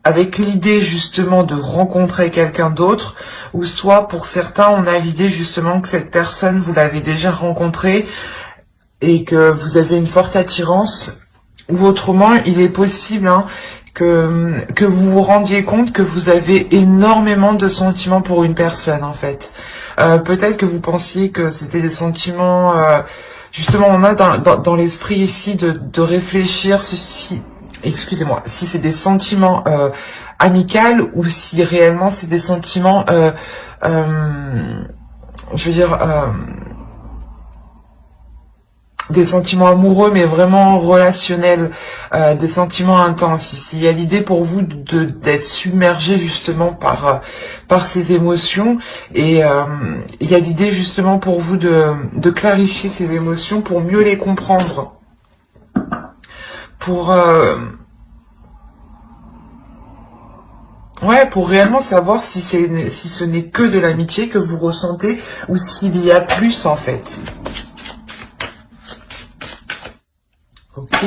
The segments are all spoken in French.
avec l'idée justement de rencontrer quelqu'un d'autre, ou soit pour certains on a l'idée justement que cette personne vous l'avez déjà rencontrée et que vous avez une forte attirance, ou autrement il est possible que vous vous rendiez compte que vous avez énormément de sentiments pour une personne en fait. Peut-être que vous pensiez que c'était des sentiments, justement on a dans l'esprit ici de réfléchir si excusez-moi, si c'est des sentiments amicaux ou si réellement c'est des sentiments, je veux dire, des sentiments amoureux, mais vraiment relationnels, des sentiments intenses. Ici, il y a l'idée pour vous d'être submergé justement par ces émotions, et il y a l'idée justement pour vous de clarifier ces émotions pour mieux les comprendre, pour ouais, pour réellement savoir si ce n'est que de l'amitié que vous ressentez ou s'il y a plus en fait. Ok.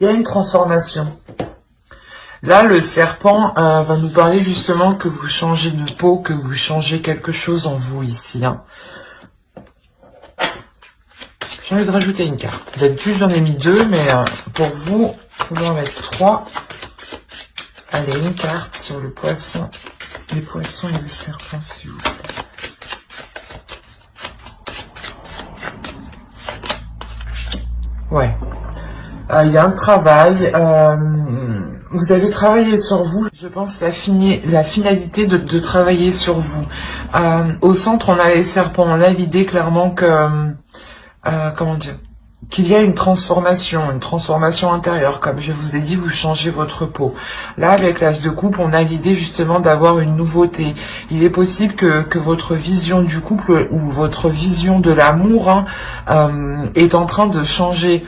Il y a une transformation. Là, le serpent va nous parler justement que vous changez de peau, que vous changez quelque chose en vous ici. J'ai envie de rajouter une carte. D'habitude, j'en ai mis 2, mais pour vous, on va en mettre 3. Allez, une carte sur le poisson. Les poissons et le serpent, s'il vous plaît. Ouais. Il y a un travail. Vous avez travaillé sur vous. Je pense la finalité de travailler sur vous. Au centre, on a les serpents. On a l'idée clairement que... comment dire, qu'il y a une transformation intérieure. Comme je vous ai dit, vous changez votre peau. Là, avec l'as de coupe, on a l'idée justement d'avoir une nouveauté. Il est possible que votre vision du couple ou votre vision de l'amour est en train de changer.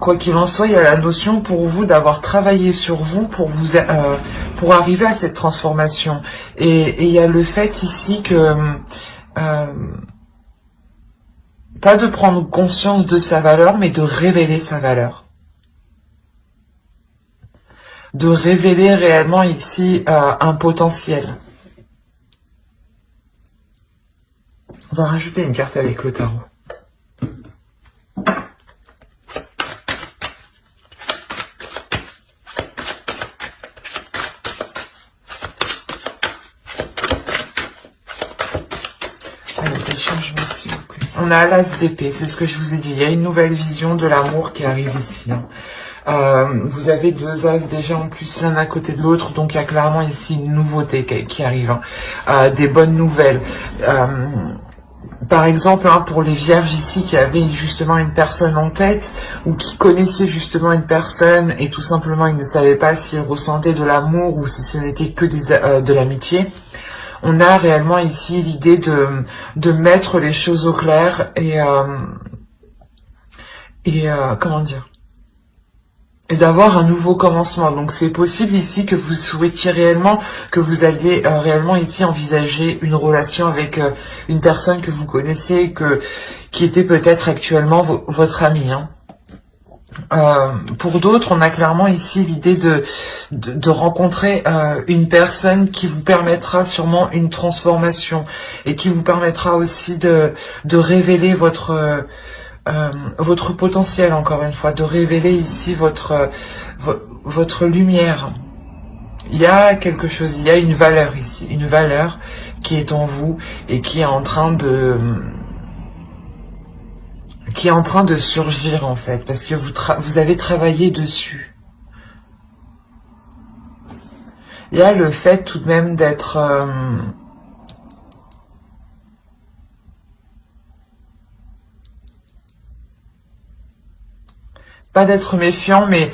Quoi qu'il en soit, il y a la notion pour vous d'avoir travaillé sur vous pour arriver à cette transformation. Et il y a le fait ici que... pas de prendre conscience de sa valeur, mais de révéler sa valeur. De révéler réellement ici un potentiel. On va rajouter une carte avec le tarot. Allez, des changements s'il vous plaît. On a l'as d'épée, c'est ce que je vous ai dit. Il y a une nouvelle vision de l'amour qui arrive ici. Vous avez 2 as déjà en plus l'un à côté de l'autre, donc il y a clairement ici une nouveauté qui arrive. Des bonnes nouvelles. Par exemple, pour les vierges ici qui avaient justement une personne en tête ou qui connaissaient justement une personne et tout simplement ils ne savaient pas s'ils ressentaient de l'amour ou si ce n'était que de l'amitié. On a réellement ici l'idée de mettre les choses au clair et comment dire, et d'avoir un nouveau commencement. Donc c'est possible ici que vous souhaitiez réellement, que vous alliez réellement ici envisager une relation avec une personne que vous connaissez, qui était peut-être actuellement votre ami. Pour d'autres, on a clairement ici l'idée de rencontrer une personne qui vous permettra sûrement une transformation et qui vous permettra aussi de révéler votre potentiel, encore une fois, de révéler ici votre lumière. Il y a quelque chose, il y a une valeur ici, une valeur qui est en vous et qui est en train de surgir en fait, parce que vous avez travaillé dessus. Il y a le fait tout de même d'être pas d'être méfiant, mais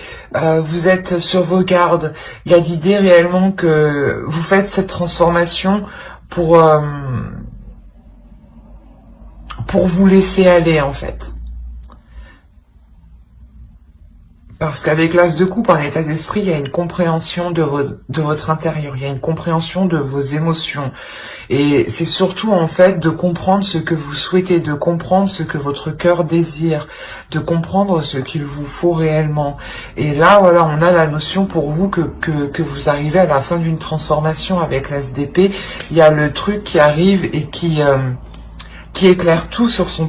vous êtes sur vos gardes. Il y a l'idée réellement que vous faites cette transformation pour vous laisser aller en fait. Parce qu'avec l'as de coupe en état d'esprit, il y a une compréhension de votre intérieur, il y a une compréhension de vos émotions. Et c'est surtout en fait de comprendre ce que vous souhaitez, de comprendre ce que votre cœur désire, de comprendre ce qu'il vous faut réellement. Et là, voilà, on a la notion pour vous que vous arrivez à la fin d'une transformation avec l'as d'épée. Il y a le truc qui arrive et qui éclaire tout sur son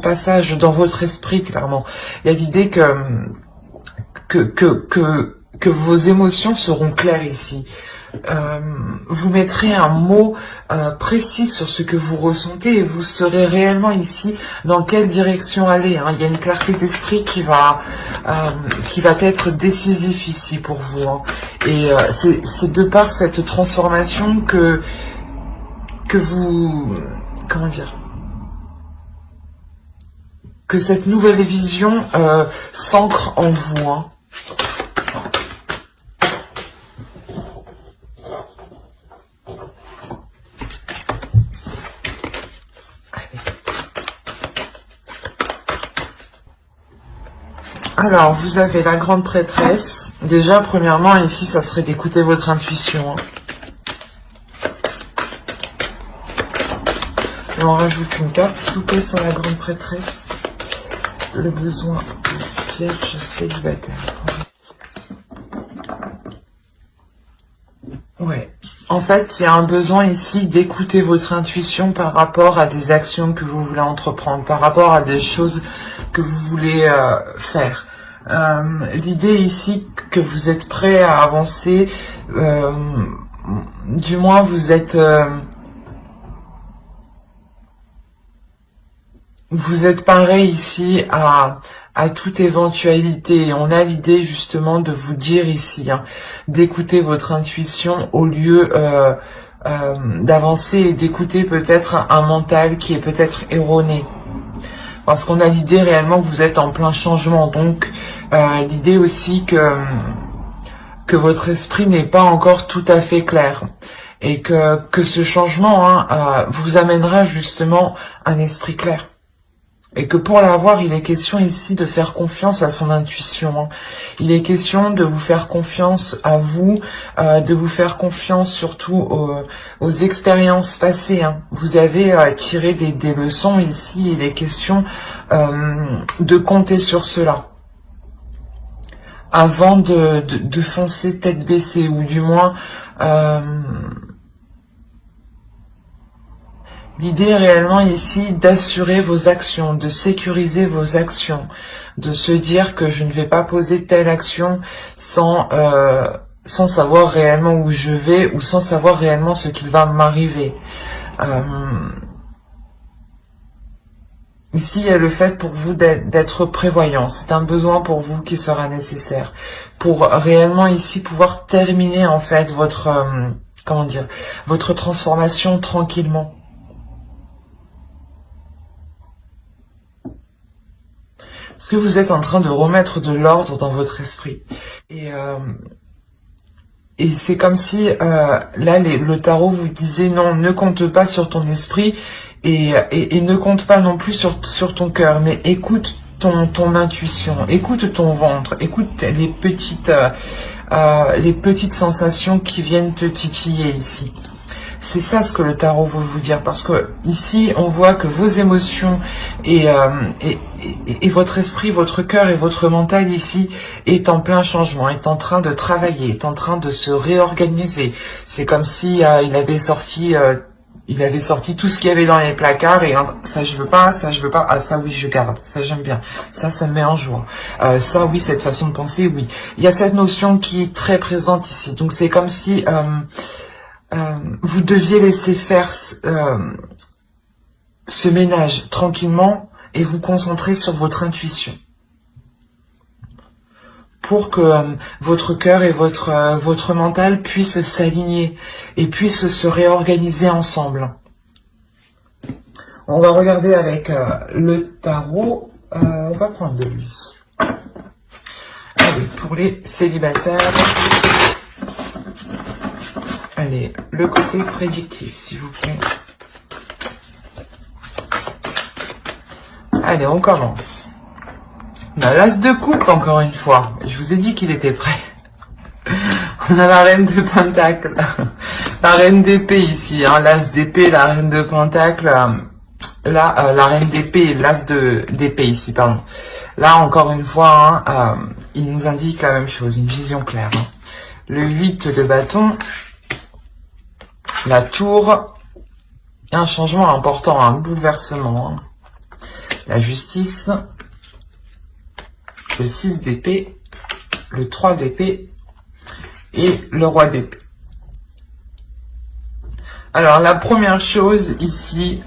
passage dans votre esprit, clairement. Il y a l'idée que vos émotions seront claires ici. Vous mettrez un mot précis sur ce que vous ressentez et vous saurez réellement ici dans quelle direction aller. Hein. Il y a une clarté d'esprit qui va être décisif ici pour vous. Hein. Et c'est de par cette transformation que vous... Comment dire ? Que cette nouvelle vision s'ancre en vous. Hein. Alors, vous avez la grande prêtresse. Déjà, premièrement, ici, ça serait d'écouter votre intuition. Hein. Et on rajoute une carte, s'il vous plaît, sur la grande prêtresse. Le besoin de vierge célibataire. Ouais. En fait, il y a un besoin ici d'écouter votre intuition par rapport à des actions que vous voulez entreprendre, par rapport à des choses que vous voulez faire. L'idée ici que vous êtes prêt à avancer, du moins vous êtes paré ici à toute éventualité. On a l'idée justement de vous dire ici, hein, d'écouter votre intuition au lieu d'avancer et d'écouter peut-être un mental qui est peut-être erroné. Parce qu'on a l'idée réellement que vous êtes en plein changement. Donc l'idée aussi que votre esprit n'est pas encore tout à fait clair. Et que ce changement vous amènera justement un esprit clair. Et que pour l'avoir, il est question ici de faire confiance à son intuition. Hein. Il est question de vous faire confiance à vous, de vous faire confiance surtout aux expériences passées. Hein. Vous avez tiré des leçons ici, il est question de compter sur cela. Avant de foncer tête baissée, ou du moins... L'idée est réellement ici d'assurer vos actions, de sécuriser vos actions, de se dire que je ne vais pas poser telle action sans savoir réellement où je vais ou sans savoir réellement ce qui va m'arriver. Ici, il y a le fait pour vous d'être prévoyant. C'est un besoin pour vous qui sera nécessaire pour réellement ici pouvoir terminer en fait votre votre transformation tranquillement. Parce que vous êtes en train de remettre de l'ordre dans votre esprit. Et c'est comme si, là, le tarot vous disait, non, ne compte pas sur ton esprit et ne compte pas non plus sur ton cœur, mais écoute ton intuition, écoute ton ventre, écoute les petites sensations qui viennent te titiller ici. C'est ça ce que le tarot veut vous dire, parce que ici on voit que vos émotions et votre esprit, votre cœur et votre mental ici est en plein changement, est en train de travailler, est en train de se réorganiser. C'est comme si il avait sorti tout ce qu'il y avait dans les placards et ça je veux pas, ça je veux pas, ah ça oui je garde, ça j'aime bien, ça me met en joie, ça oui cette façon de penser oui. Il y a cette notion qui est très présente ici, donc c'est comme si vous deviez laisser faire ce ménage tranquillement et vous concentrer sur votre intuition pour que votre cœur et votre mental puissent s'aligner et puissent se réorganiser ensemble. On va regarder avec le tarot, on va prendre de lui. Allez, pour les célibataires... Allez, le côté prédictif, s'il vous plaît. Allez, on commence. On a l'as de coupe encore une fois. Je vous ai dit qu'il était prêt. On a la reine de pentacle. La reine d'épée ici. Hein, l'as d'épée, la reine de pentacle. Là, la reine d'épée et l'as d'épée ici, pardon. Là, encore une fois, hein, il nous indique la même chose, une vision claire. Hein. Le 8 de bâton, la tour, et un changement important, un bouleversement. Hein. La justice, le 6 d'épée, le 3 d'épée et le roi d'épée. Alors, la première chose ici,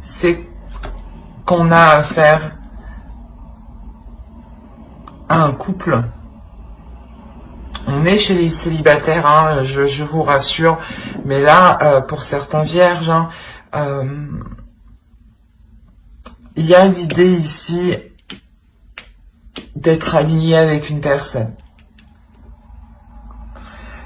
c'est qu'on a affaire à un couple. On est chez les célibataires, hein, je vous rassure, mais là, pour certains vierges, hein, il y a l'idée ici d'être aligné avec une personne.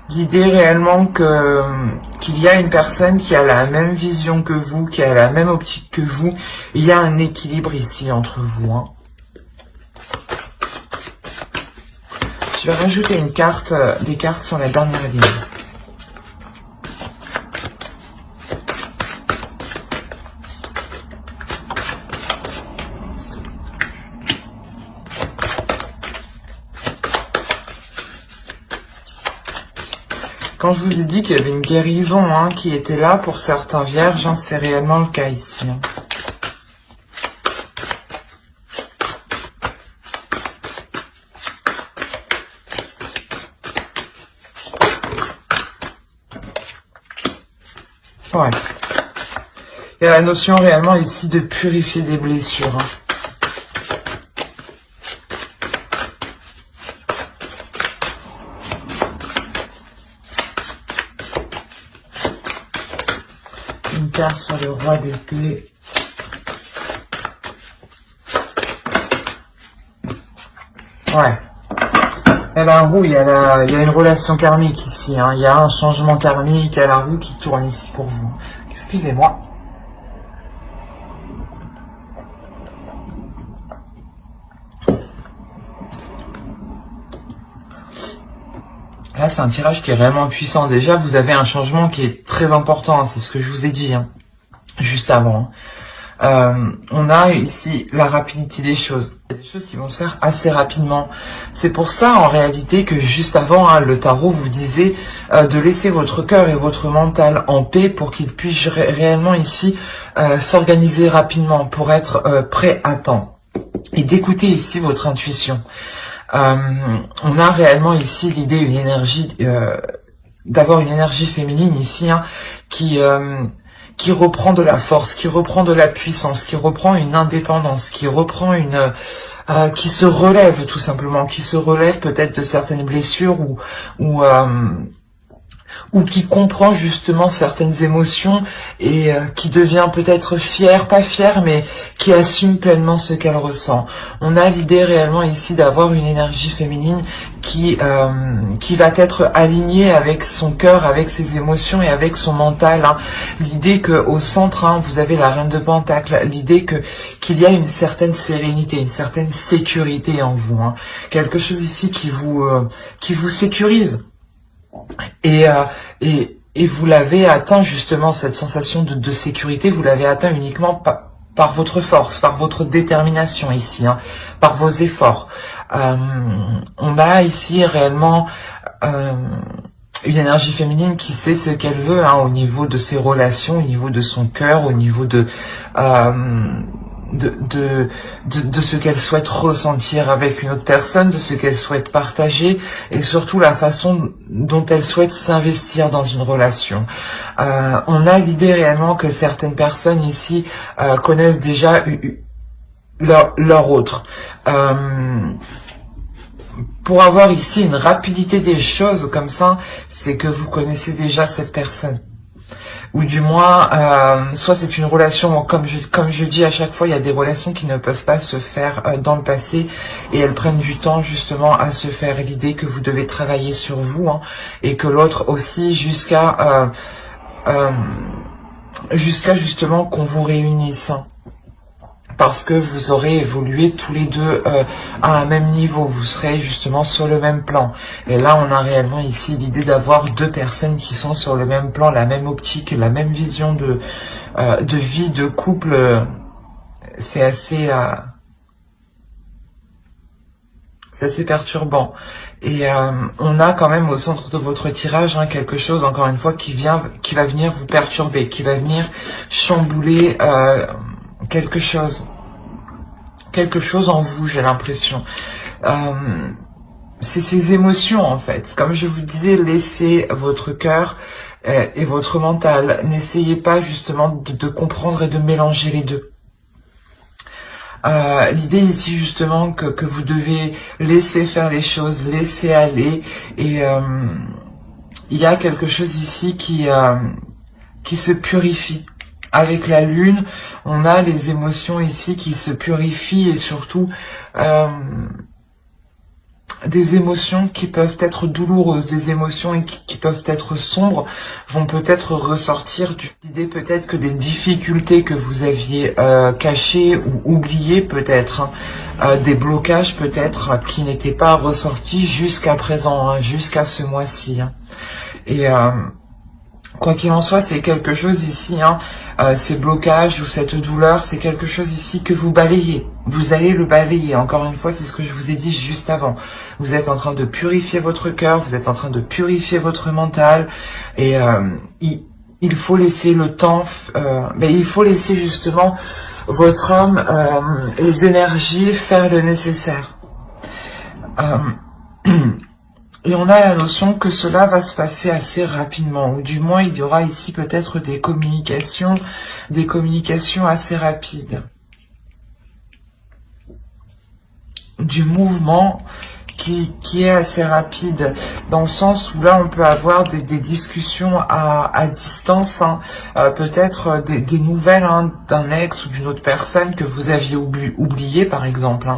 L'idée réellement qu'il y a une personne qui a la même vision que vous, qui a la même optique que vous. Il y a un équilibre ici entre vous. Hein. Je vais rajouter une carte, des cartes sur la dernière ligne. Quand je vous ai dit qu'il y avait une guérison hein, qui était là pour certains vierges, hein, c'est réellement le cas ici. Hein. Ouais. Il y a la notion réellement ici de purifier des blessures. Hein. Une carte sur le roi d'épée. Ouais. Il y a la roue, il y a une relation karmique ici. Hein. Il y a un changement karmique, il y a la roue qui tourne ici pour vous. Excusez-moi. Là, c'est un tirage qui est réellement puissant. Déjà, vous avez un changement qui est très important. C'est ce que je vous ai dit hein, juste avant. On a ici la rapidité des choses. Il y a des choses qui vont se faire assez rapidement. C'est pour ça, en réalité, que juste avant, hein, le tarot vous disait de laisser votre cœur et votre mental en paix pour qu'il puisse réellement ici s'organiser rapidement pour être prêt à temps. Et d'écouter ici votre intuition. On a réellement ici l'idée, une énergie, d'avoir une énergie féminine ici, hein, qui reprend de la force, qui reprend de la puissance, qui reprend une indépendance, qui reprend qui se relève tout simplement, qui se relève peut-être de certaines blessures ou qui comprend justement certaines émotions et qui devient peut-être fière, pas fière, mais qui assume pleinement ce qu'elle ressent. On a l'idée réellement ici d'avoir une énergie féminine qui va être alignée avec son cœur, avec ses émotions et avec son mental. Hein. L'idée que au centre, hein, vous avez la reine de pentacle, l'idée qu'il y a une certaine sérénité, une certaine sécurité en vous. Hein. Quelque chose ici qui vous sécurise. Et vous l'avez atteint justement, cette sensation de sécurité, vous l'avez atteint uniquement par votre force, par votre détermination ici, hein, par vos efforts. On a ici réellement une énergie féminine qui sait ce qu'elle veut hein, au niveau de ses relations, au niveau de son cœur, au niveau de ce qu'elle souhaite ressentir avec une autre personne, de ce qu'elle souhaite partager et surtout la façon dont elle souhaite s'investir dans une relation. On a l'idée réellement que certaines personnes ici connaissent déjà leur autre. Pour avoir ici une rapidité des choses comme ça, c'est que vous connaissez déjà cette personne. Ou du moins, soit c'est une relation, comme je dis à chaque fois, il y a des relations qui ne peuvent pas se faire dans le passé et elles prennent du temps justement à se faire. L'idée que vous devez travailler sur vous hein, et que l'autre aussi jusqu'à justement qu'on vous réunisse. Hein. parce que vous aurez évolué tous les deux à un même niveau, vous serez justement sur le même plan. Et là, on a réellement ici l'idée d'avoir deux personnes qui sont sur le même plan, la même optique, la même vision de vie, de couple. C'est assez perturbant. Et on a quand même au centre de votre tirage quelque chose, encore une fois, qui va venir vous perturber, qui va venir chambouler quelque chose en vous, j'ai l'impression. C'est ces émotions, en fait. Comme je vous disais, laissez votre cœur et votre mental. N'essayez pas justement de comprendre et de mélanger les deux. L'idée ici justement que vous devez laisser faire les choses, laisser aller, et il y a quelque chose ici qui se purifie. Avec la lune, on a les émotions ici qui se purifient, et surtout des émotions qui peuvent être douloureuses, des émotions qui peuvent être sombres, vont peut-être ressortir. L'idée peut-être que des difficultés que vous aviez cachées ou oubliées peut-être, des blocages peut-être qui n'étaient pas ressortis jusqu'à présent, jusqu'à ce mois-ci. Et quoi qu'il en soit, c'est quelque chose ici, ces blocages ou cette douleur, c'est quelque chose ici que vous balayez. Vous allez le balayer. Encore une fois, c'est ce que je vous ai dit juste avant. Vous êtes en train de purifier votre cœur, vous êtes en train de purifier votre mental. Et il faut laisser le temps, il faut laisser justement votre âme, les énergies faire le nécessaire. Et on a la notion que cela va se passer assez rapidement, ou du moins il y aura ici peut-être des communications assez rapides. Du mouvement qui est assez rapide, dans le sens où là on peut avoir des discussions à distance, peut-être des nouvelles d'un ex ou d'une autre personne que vous aviez oublié par exemple.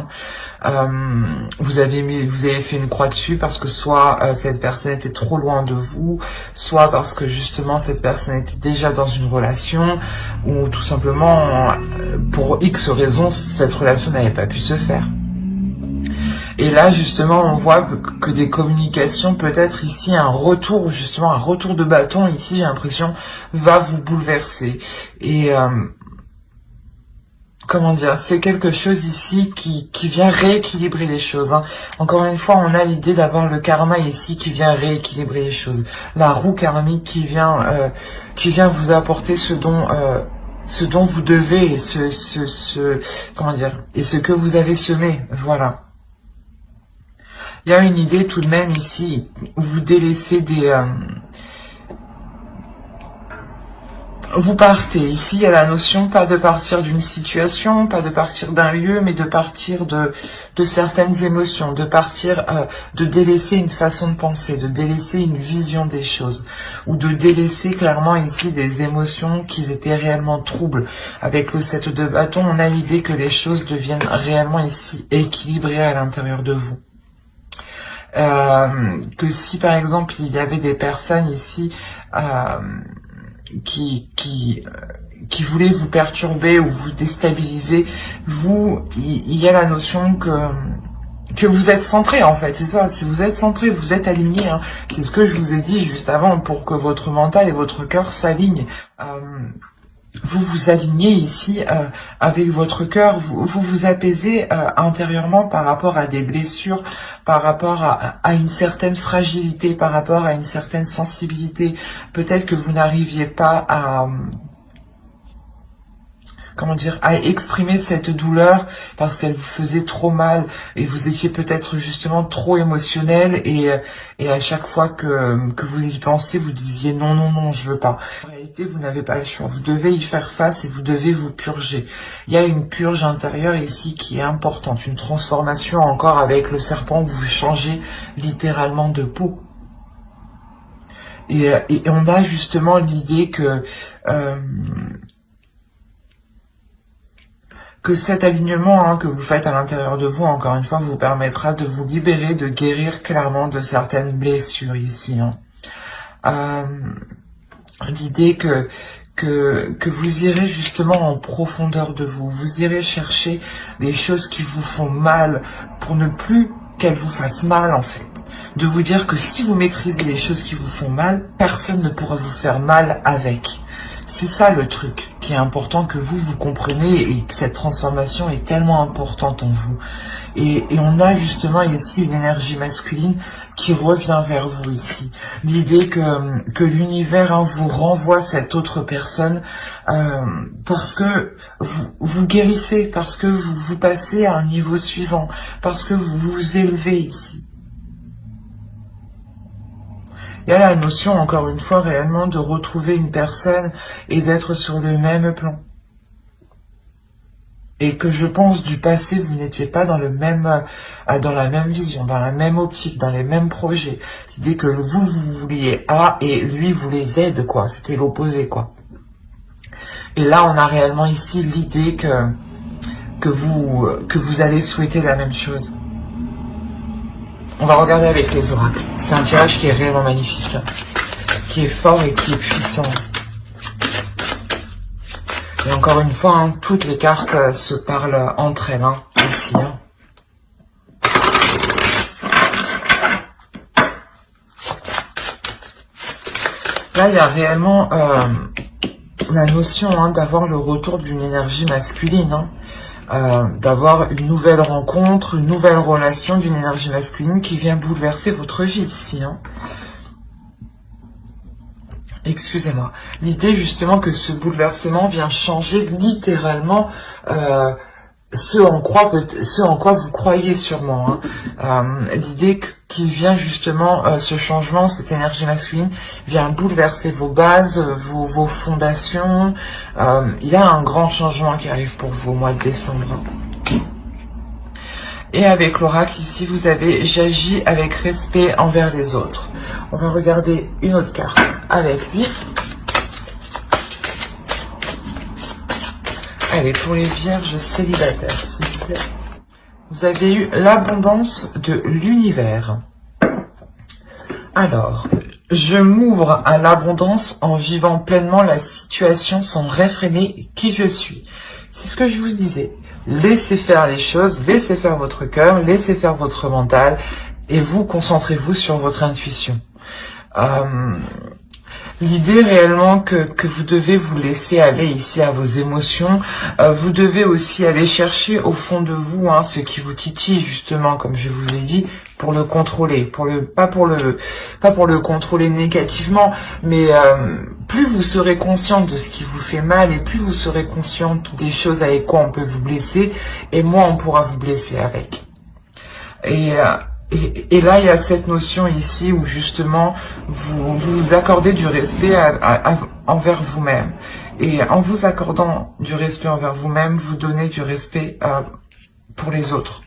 Vous avez fait une croix dessus parce que soit cette personne était trop loin de vous, soit parce que justement cette personne était déjà dans une relation, ou tout simplement pour X raisons cette relation n'avait pas pu se faire. Et là, justement, on voit que des communications, peut-être ici, un retour de bâton, ici, j'ai l'impression, va vous bouleverser. Et, comment dire, c'est quelque chose ici qui vient rééquilibrer les choses. Encore une fois, on a l'idée d'avoir le karma ici qui vient rééquilibrer les choses. La roue karmique qui vient vous apporter ce dont vous devez, et comment dire, et ce que vous avez semé, voilà. Il y a une idée tout de même ici, où vous délaissez vous partez. Ici, il y a la notion, pas de partir d'une situation, pas de partir d'un lieu, mais de partir de certaines émotions, de partir, de délaisser une façon de penser, de délaisser une vision des choses, ou de délaisser clairement ici des émotions qui étaient réellement troubles. Avec le 7 de bâton, on a l'idée que les choses deviennent réellement ici équilibrées à l'intérieur de vous. Que si par exemple il y avait des personnes ici qui voulaient vous perturber ou vous déstabiliser, il y a la notion que vous êtes centré, en fait, c'est ça. Si vous êtes centré, vous êtes aligné, c'est ce que je vous ai dit juste avant, pour que votre mental et votre cœur s'alignent. Vous vous alignez ici avec votre cœur, vous apaisez intérieurement par rapport à des blessures, par rapport à une certaine fragilité, par rapport à une certaine sensibilité. Peut-être que vous n'arriviez pas à exprimer cette douleur parce qu'elle vous faisait trop mal, et vous étiez peut-être justement trop émotionnel, et à chaque fois que vous y pensiez, vous disiez non, je veux pas. En réalité, vous n'avez pas le choix, vous devez y faire face et vous devez vous purger. Il y a une purge intérieure ici qui est importante, une transformation encore avec le serpent, vous changez littéralement de peau. Et on a justement l'idée que cet alignement que vous faites à l'intérieur de vous, encore une fois, vous permettra de vous libérer, de guérir clairement de certaines blessures ici. L'idée que vous irez justement en profondeur de vous. Vous irez chercher les choses qui vous font mal pour ne plus qu'elles vous fassent mal en fait. De vous dire que si vous maîtrisez les choses qui vous font mal, personne ne pourra vous faire mal avec. C'est ça le truc qui est important que vous compreniez et que cette transformation est tellement importante en vous. Et on a justement ici une énergie masculine qui revient vers vous ici. L'idée que l'univers vous renvoie cette autre personne parce que vous guérissez, parce que vous passez à un niveau suivant, parce que vous vous élevez ici. Il y a la notion, encore une fois, réellement de retrouver une personne et d'être sur le même plan. Et que je pense du passé, vous n'étiez pas dans la même vision, dans la même optique, dans les mêmes projets. C'est-à-dire que vous vouliez A et lui voulait Z, quoi. C'était l'opposé, quoi. Et là, on a réellement ici l'idée que vous allez souhaiter la même chose. On va regarder avec les oracles. C'est un tirage qui est réellement magnifique, qui est fort et qui est puissant. Et encore une fois, toutes les cartes se parlent entre elles, ici. Là, il y a réellement la notion d'avoir le retour d'une énergie masculine, d'avoir une nouvelle rencontre, une nouvelle relation d'une énergie masculine qui vient bouleverser votre vie ici. Excusez-moi. L'idée justement que ce bouleversement vient changer littéralement ce en quoi vous croyez sûrement. L'idée qui vient justement, ce changement, cette énergie masculine, vient bouleverser vos bases, vos fondations. Il y a un grand changement qui arrive pour vous au mois de décembre. Et avec l'oracle ici, vous avez « J'agis avec respect envers les autres ». On va regarder une autre carte avec lui. Allez, pour les vierges célibataires, s'il vous plaît. Vous avez eu l'abondance de l'univers. Alors, je m'ouvre à l'abondance en vivant pleinement la situation sans réfréner qui je suis. C'est ce que je vous disais. Laissez faire les choses, laissez faire votre cœur, laissez faire votre mental et vous concentrez-vous sur votre intuition. L'idée réellement que vous devez vous laisser aller ici à vos émotions, vous devez aussi aller chercher au fond de vous ce qui vous titille justement, comme je vous ai dit, pour le contrôler, pas pour le contrôler négativement, mais plus vous serez consciente de ce qui vous fait mal et plus vous serez consciente des choses avec quoi on peut vous blesser, et moins on pourra vous blesser avec. Et là, il y a cette notion ici où justement, vous accordez du respect envers vous-même. Et en vous accordant du respect envers vous-même, vous donnez du respect pour les autres.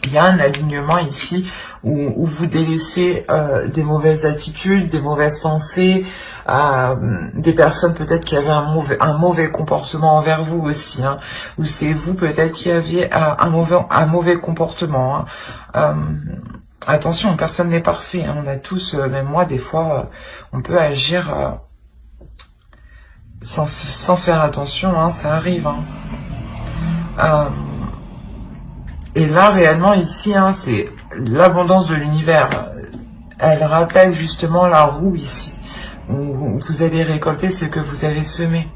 Il y a un alignement ici où vous délaissez des mauvaises attitudes, des mauvaises pensées, des personnes peut-être qui avaient un mauvais comportement envers vous aussi, ou c'est vous peut-être qui aviez un mauvais comportement. Attention, personne n'est parfait. On a tous, même moi, des fois, on peut agir sans faire attention. Ça arrive. Et là, réellement, ici, c'est l'abondance de l'univers. Elle rappelle justement la roue ici, où vous allez récolter ce que vous avez semé.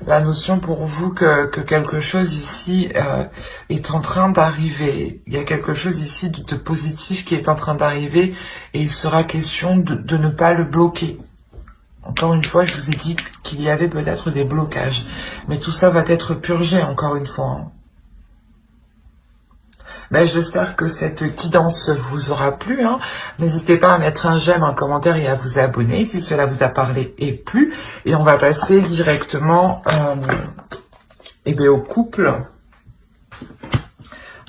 La notion pour vous que quelque chose ici est en train d'arriver. Il y a quelque chose ici de positif qui est en train d'arriver et il sera question de ne pas le bloquer. Encore une fois, je vous ai dit qu'il y avait peut-être des blocages. Mais tout ça va être purgé, encore une fois. Mais j'espère que cette guidance vous aura plu. N'hésitez pas à mettre un j'aime, un commentaire et à vous abonner si cela vous a parlé et plu. Et on va passer directement au couple.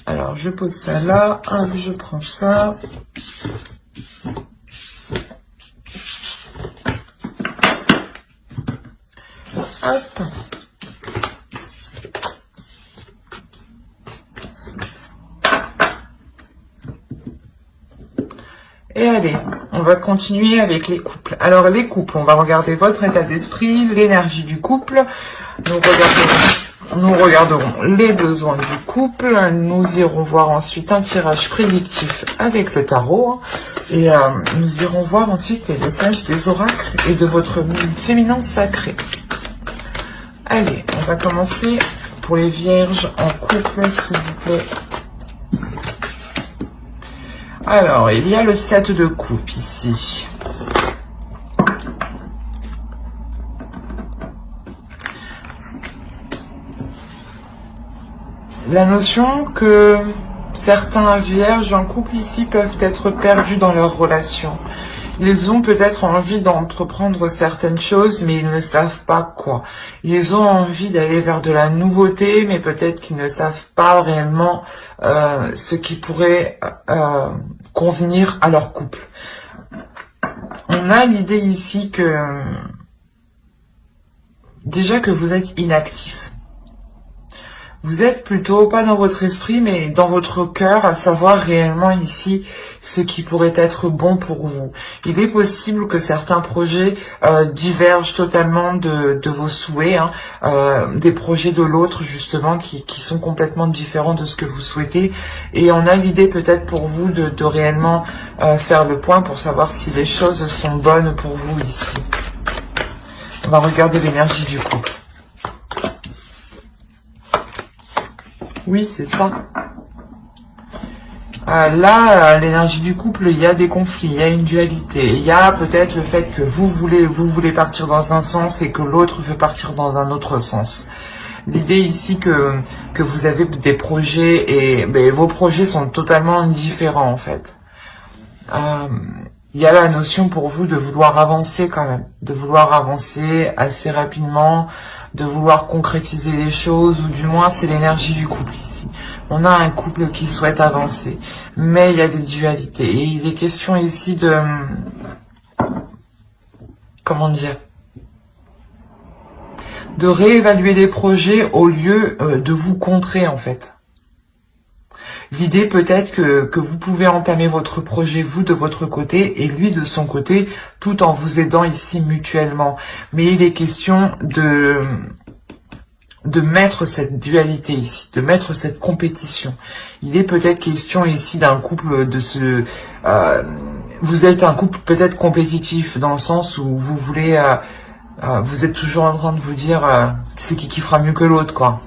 Alors, je pose ça là. Hop, je prends ça. Hop. Et Allez, on va continuer avec les couples. Alors les couples, on va regarder votre état d'esprit, l'énergie du couple. Nous regarderons les besoins du couple. Nous irons voir ensuite un tirage prédictif avec le tarot. Et nous irons voir ensuite les messages des oracles et de votre féminin sacré. Allez, on va commencer pour les vierges en couple, s'il vous plaît. Alors, il y a le 7 de coupe ici. La notion que certains vierges en couple ici peuvent être perdus dans leur relation. Ils ont peut-être envie d'entreprendre certaines choses, mais ils ne savent pas quoi. Ils ont envie d'aller vers de la nouveauté, mais peut-être qu'ils ne savent pas réellement ce qui pourrait convenir à leur couple. On a l'idée ici que déjà que vous êtes inactif. Vous êtes plutôt pas dans votre esprit, mais dans votre cœur, à savoir réellement ici ce qui pourrait être bon pour vous. Il est possible que certains projets divergent totalement de vos souhaits, des projets de l'autre justement qui sont complètement différents de ce que vous souhaitez. Et on a l'idée peut-être pour vous de réellement faire le point pour savoir si les choses sont bonnes pour vous ici. On va regarder l'énergie du couple. Oui, c'est ça. Là, l'énergie du couple, il y a des conflits, il y a une dualité. Il y a peut-être le fait que vous voulez partir dans un sens et que l'autre veut partir dans un autre sens. L'idée ici que vous avez des projets et vos projets sont totalement différents en fait. Il y a la notion pour vous de vouloir avancer quand même, de vouloir avancer assez rapidement, de vouloir concrétiser les choses, ou du moins c'est l'énergie du couple ici. On a un couple qui souhaite avancer, mais il y a des dualités. Et il est question ici de... Comment dire ? De réévaluer les projets au lieu de vous contrer en fait. L'idée peut-être que vous pouvez entamer votre projet, vous de votre côté, et lui de son côté, tout en vous aidant ici mutuellement. Mais il est question de mettre cette dualité ici, de mettre cette compétition. Il est peut-être question ici d'un couple vous êtes un couple peut-être compétitif, dans le sens où vous voulez... vous êtes toujours en train de vous dire c'est qui fera mieux que l'autre, quoi.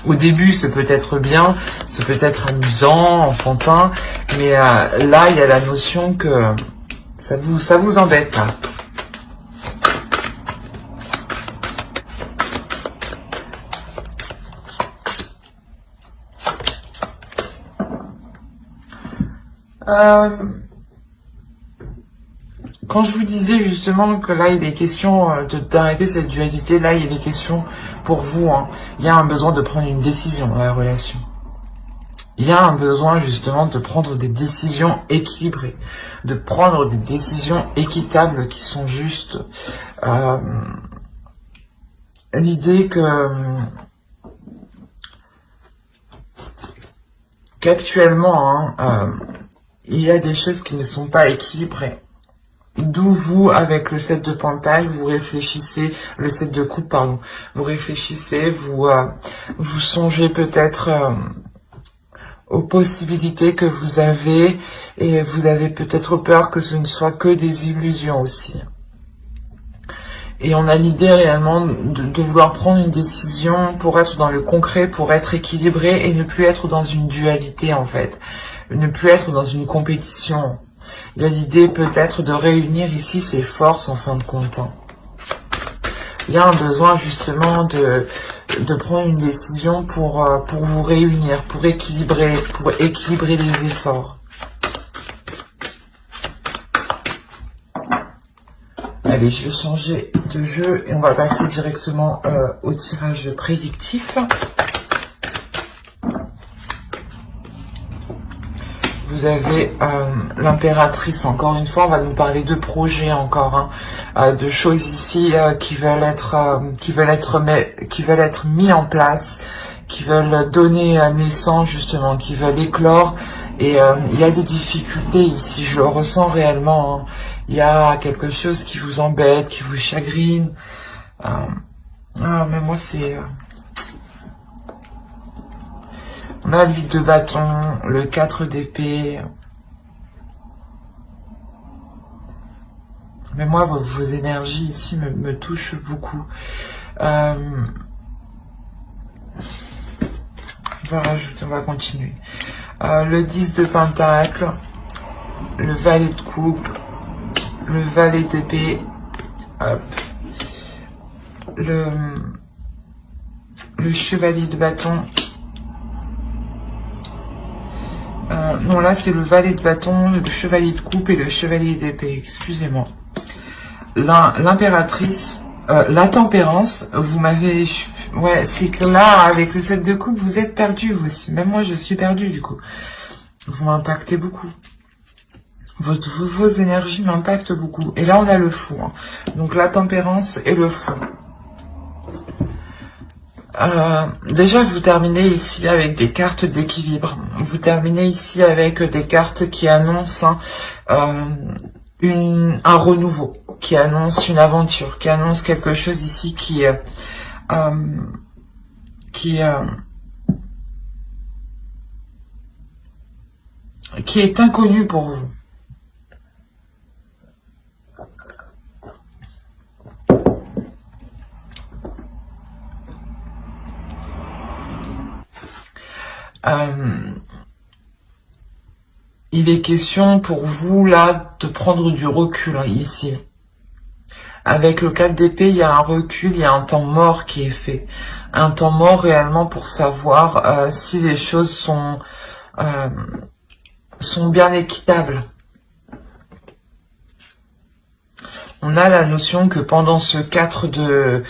Au début, c'est peut-être bien, c'est peut-être amusant, enfantin, mais là, il y a la notion que ça vous embête, là. Quand je vous disais justement que là il est question d'arrêter cette dualité, là il est question pour vous, il y a un besoin de prendre une décision dans la relation. Il y a un besoin justement de prendre des décisions équilibrées, de prendre des décisions équitables qui sont justes. L'idée qu'actuellement il y a des choses qui ne sont pas équilibrées. D'où vous, avec le 7 de Pentacle, vous réfléchissez, le 7 de coupe, pardon, vous réfléchissez, vous songez peut-être aux possibilités que vous avez, et vous avez peut-être peur que ce ne soit que des illusions aussi. Et on a l'idée réellement de vouloir prendre une décision pour être dans le concret, pour être équilibré et ne plus être dans une dualité en fait, ne plus être dans une compétition. Il y a l'idée peut-être de réunir ici ses forces en fin de compte. Il y a un besoin justement de prendre une décision pour vous réunir, pour équilibrer les efforts. Allez, je vais changer de jeu et on va passer directement au tirage prédictif. Vous avez l'impératrice, encore une fois, on va nous parler de projets encore, de choses ici qui veulent être mis en place, qui veulent donner naissance justement, qui veulent éclore Et il y a des difficultés ici, je le ressens réellement, hein. Il y a quelque chose qui vous embête, qui vous chagrine. Mais moi c'est... on a le 8 de bâton, le 4 d'épée. Mais moi, vos énergies ici me touchent beaucoup. On va rajouter, on va continuer. Le 10 de pentacle, le valet de coupe, le valet d'épée, le chevalier de bâton. Non, là c'est le valet de bâton, le chevalier de coupe et le chevalier d'épée, excusez-moi. L'impératrice, la tempérance, vous m'avez... Ouais, c'est que là, avec le 7 de coupe, vous êtes perdu vous aussi. Même moi, je suis perdu du coup. Vous m'impactez beaucoup. Vos énergies m'impactent beaucoup. Et là, on a le fou. Hein. Donc, la tempérance et le fou. Déjà, vous terminez ici avec des cartes d'équilibre. Vous terminez ici avec des cartes qui annoncent un renouveau, qui annonce une aventure, qui annonce quelque chose ici qui est inconnu pour vous. Il est question pour vous là de prendre du recul ici. Avec le 4 d'épée, il y a un recul, il y a un temps mort qui est fait. Un temps mort réellement pour savoir si les choses sont bien équitables. On a la notion que pendant ce 4 de...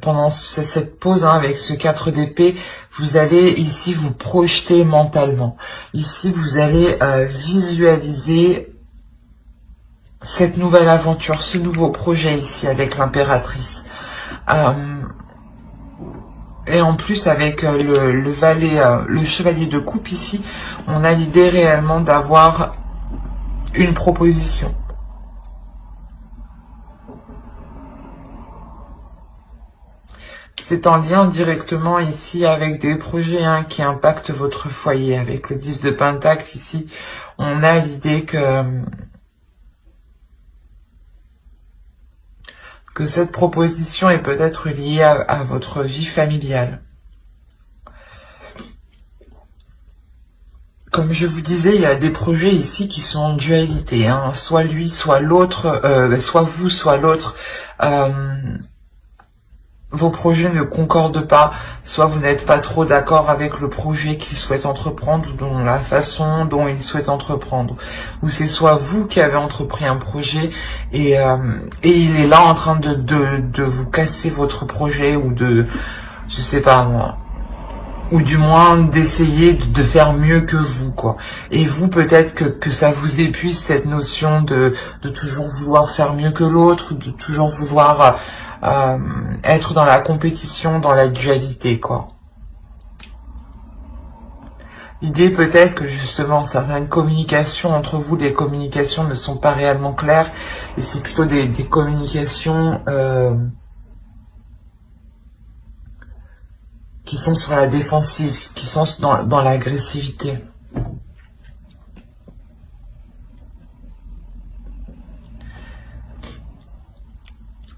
pendant cette pause avec ce 4 d'épée, vous allez ici vous projeter mentalement. Ici, vous allez visualiser cette nouvelle aventure, ce nouveau projet ici avec l'impératrice. Et en plus avec le valet, le chevalier de coupe ici, on a l'idée réellement d'avoir une proposition. C'est en lien directement ici avec des projets qui impactent votre foyer. Avec le 10 de pentacle ici, on a l'idée que cette proposition est peut-être liée à votre vie familiale. Comme je vous disais, il y a des projets ici qui sont en dualité, hein. Soit lui, soit l'autre, soit vous, soit l'autre. Vos projets ne concordent pas, soit vous n'êtes pas trop d'accord avec le projet qu'il souhaite entreprendre ou dans la façon dont il souhaite entreprendre. Ou c'est soit vous qui avez entrepris un projet et il est là en train de vous casser votre projet ou de, je sais pas moi, ou du moins d'essayer de faire mieux que vous, quoi. Et vous, peut-être que ça vous épuise cette notion de toujours vouloir faire mieux que l'autre, ou de toujours vouloir être dans la compétition, dans la dualité, quoi. L'idée peut-être que justement certaines communications entre vous, les communications ne sont pas réellement claires, et c'est plutôt des communications qui sont sur la défensive, qui sont dans l'agressivité.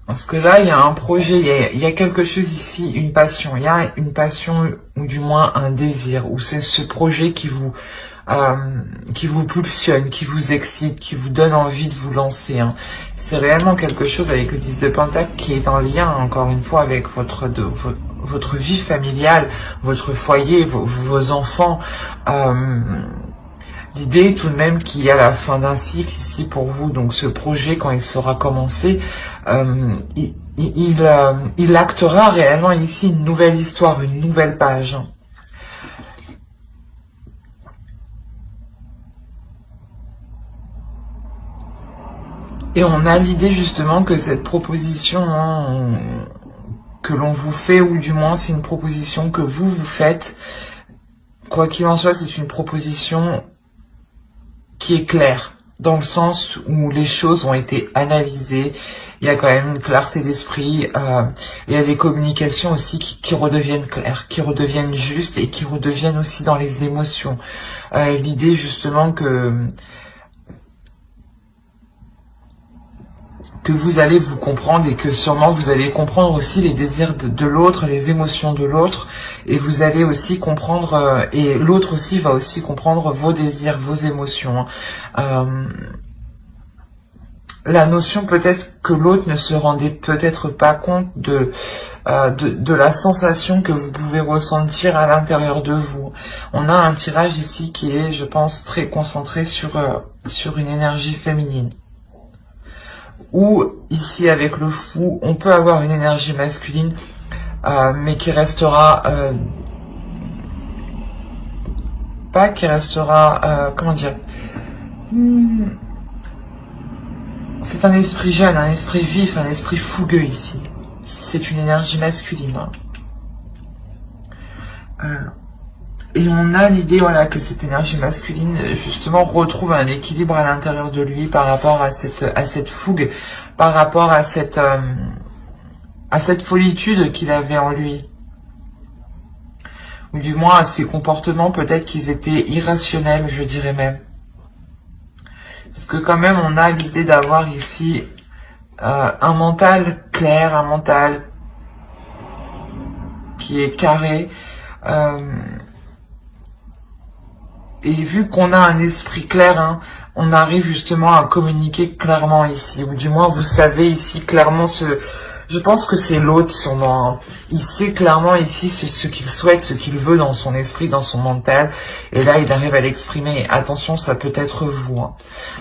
Parce que là, il y a un projet, il y a quelque chose ici, une passion. Il y a une passion, ou du moins un désir, ou c'est ce projet qui vous pulsionne, qui vous excite, qui vous donne envie de vous lancer. Hein. C'est réellement quelque chose avec le 10 de pentacle qui est en lien, encore une fois, avec votre vie familiale, votre foyer, vos enfants. L'idée tout de même qu'il y a la fin d'un cycle ici pour vous, donc ce projet quand il sera commencé, il actera réellement ici une nouvelle histoire, une nouvelle page. Et on a l'idée justement que cette proposition que l'on vous fait, ou du moins c'est une proposition que vous faites, quoi qu'il en soit, c'est une proposition qui est claire, dans le sens où les choses ont été analysées, il y a quand même une clarté d'esprit, il y a des communications aussi qui redeviennent claires, qui redeviennent justes et qui redeviennent aussi dans les émotions. L'idée justement que vous allez vous comprendre et que sûrement vous allez comprendre aussi les désirs de l'autre, les émotions de l'autre, et vous allez aussi comprendre, et l'autre aussi va aussi comprendre vos désirs, vos émotions. La notion peut-être que l'autre ne se rendait peut-être pas compte de la sensation que vous pouvez ressentir à l'intérieur de vous. On a un tirage ici qui est, je pense, très concentré sur une énergie féminine. Ou ici avec le fou, on peut avoir une énergie masculine, mais qui restera pas qui restera comment dire, c'est un esprit jeune, un esprit vif, un esprit fougueux ici. C'est une énergie masculine. Et on a l'idée, voilà, que cette énergie masculine, justement, retrouve un équilibre à l'intérieur de lui par rapport à cette fougue, par rapport à cette folitude qu'il avait en lui. Ou du moins à ses comportements, peut-être qu'ils étaient irrationnels, je dirais même. Parce que quand même, on a l'idée d'avoir ici un mental clair, un mental qui est carré, et vu qu'on a un esprit clair, hein, on arrive justement à communiquer clairement ici. Ou du moins, vous savez ici clairement je pense que c'est l'autre sûrement. Hein. Il sait clairement ici ce qu'il souhaite, ce qu'il veut dans son esprit, dans son mental. Et là, il arrive à l'exprimer. Attention, ça peut être vous. Hein.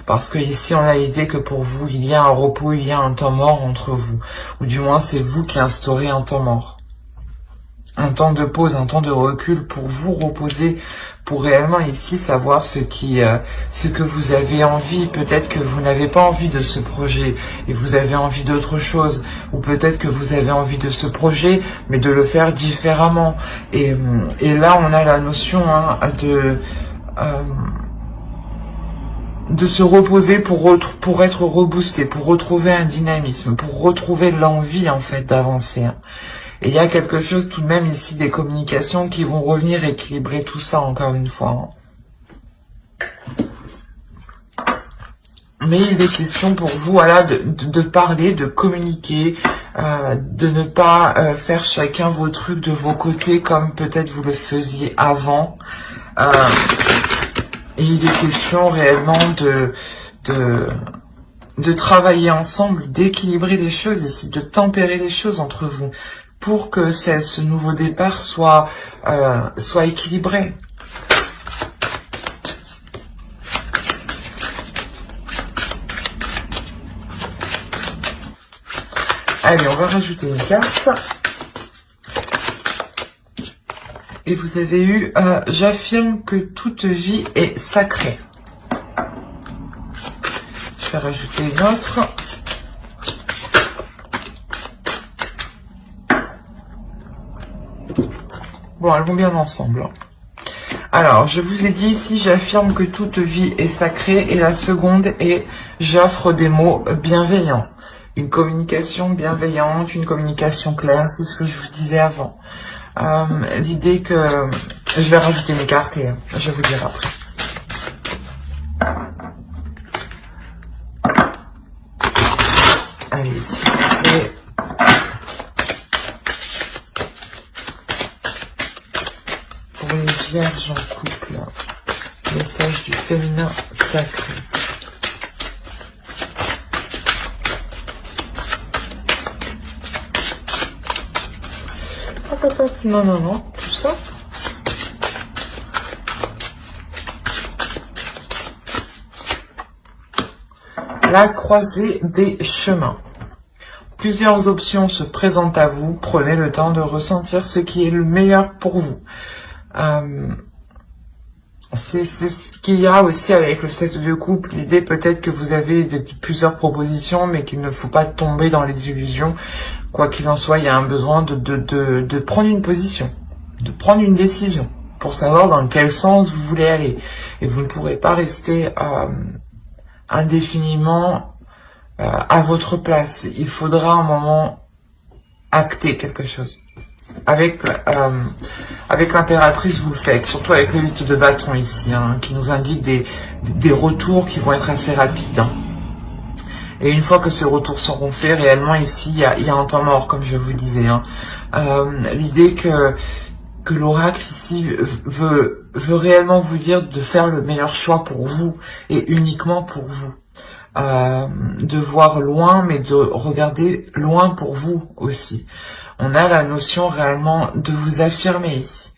Parce que ici, on a l'idée que pour vous, il y a un repos, il y a un temps mort entre vous. Ou du moins, c'est vous qui instaurez un temps mort. Un temps de pause, un temps de recul pour vous reposer, pour réellement ici savoir ce que vous avez envie. Peut-être que vous n'avez pas envie de ce projet et vous avez envie d'autre chose, ou peut-être que vous avez envie de ce projet mais de le faire différemment. Et là on a la notion de se reposer pour être reboosté, pour retrouver un dynamisme, pour retrouver l'envie en fait d'avancer. Et il y a quelque chose tout de même ici, des communications qui vont revenir équilibrer tout ça encore une fois. Mais il est question pour vous, voilà, de parler, de communiquer, de ne pas faire chacun vos trucs de vos côtés comme peut-être vous le faisiez avant. Et il est question réellement de travailler ensemble, d'équilibrer les choses ici, de tempérer les choses entre vous, pour que ce nouveau départ soit équilibré. Allez, on va rajouter une carte. Et vous avez eu « J'affirme que toute vie est sacrée ». Je vais rajouter une autre. Bon, elles vont bien ensemble. Alors, je vous ai dit ici, j'affirme que toute vie est sacrée. Et la seconde est, j'offre des mots bienveillants. Une communication bienveillante, une communication claire, c'est ce que je vous disais avant. L'idée que... Je vais rajouter mes cartes et je vais vous dire après. Allez, s'il vous plaît. Pour les vierges en couple, message du féminin sacré. Non, non, non, tout ça. La croisée des chemins. Plusieurs options se présentent à vous. Prenez le temps de ressentir ce qui est le meilleur pour vous. C'est ce qu'il y a aussi avec le 7 de couple. L'idée peut-être que vous avez plusieurs propositions, mais qu'il ne faut pas tomber dans les illusions. Quoi qu'il en soit, il y a un besoin de prendre une position, de prendre une décision. pour savoir dans quel sens vous voulez aller. Et vous ne pourrez pas rester indéfiniment à votre place. Il faudra un moment acter quelque chose. Avec l'impératrice, vous le faites, surtout avec l'élite de bâton ici, hein, qui nous indique des retours qui vont être assez rapides. Hein. Et une fois que ces retours seront faits, réellement ici, il y a un temps mort, comme je vous disais. Hein. L'idée que l'oracle ici veut réellement vous dire de faire le meilleur choix pour vous, et uniquement pour vous. De voir loin, mais de regarder loin pour vous aussi. On a la notion réellement de vous affirmer ici.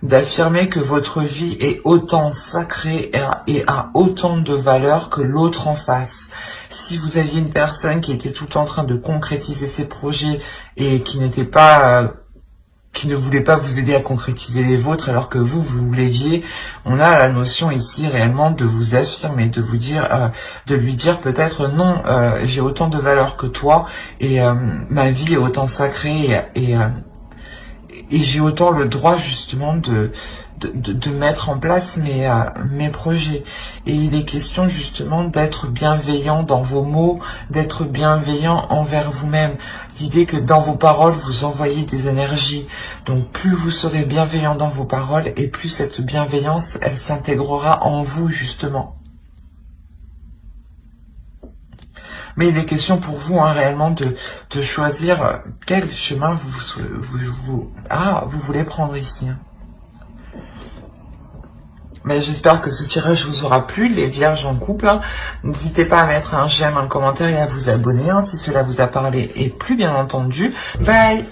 D'affirmer que votre vie est autant sacrée et a autant de valeur que l'autre en face. Si vous aviez une personne qui était tout en train de concrétiser ses projets et qui n'était pas... qui ne voulait pas vous aider à concrétiser les vôtres alors que vous l'aviez, on a la notion ici réellement de vous affirmer, de vous dire, de lui dire peut-être non, j'ai autant de valeur que toi et ma vie est autant sacrée et j'ai autant le droit justement de mettre en place mes projets. Et il est question justement d'être bienveillant dans vos mots, d'être bienveillant envers vous-même. L'idée que dans vos paroles, vous envoyez des énergies. Donc plus vous serez bienveillant dans vos paroles, et plus cette bienveillance, elle s'intégrera en vous justement. Mais il est question pour vous réellement de choisir quel chemin vous voulez prendre ici. Mais j'espère que ce tirage vous aura plu, les vierges en couple. Hein. N'hésitez pas à mettre un j'aime, un commentaire et à vous abonner si cela vous a parlé et plus bien entendu. Bye!